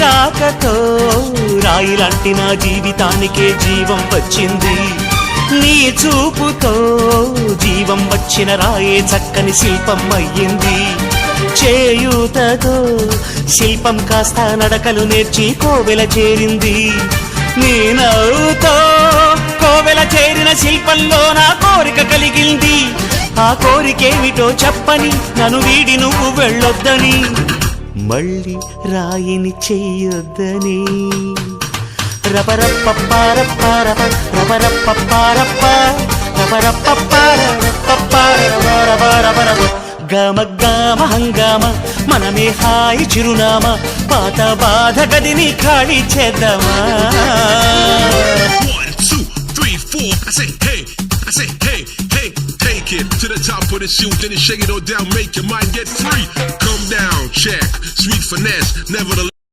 రాకతో రాయిలాంటి నా జీవితానికే జీవం వచ్చింది. నీ చూపుతో జీవం వచ్చిన రాయే చక్కని శిల్పం అయ్యింది. చేయూతతో శిల్పం కాస్త నడకలు నేర్చి కోవెల చేరింది. నీ నవ్వుతో కోవెల చేరిన శిల్పంలో నా కోరిక కలిగింది. ఆ కోరికేమిటో చెప్పని నన్ను వీడి నువ్వు వెళ్ళొద్దని, మళ్ళీ రాయిని చెయ్యొద్దని. రపరప్పపారప్పారప రపరప్పపారప్ప రపరప్పపారపపారపరపరపరపరప గమ గమ హంగామ మనమే హాయి చిరునామా, పాత బాధ గదిని ఖాళీ చేద్దామా. 1 2 3 4 I say hey, hey, take it to the top of the shoot, then you shake it all down, make your mind get free. Come down, check, sweet finesse, nevertheless.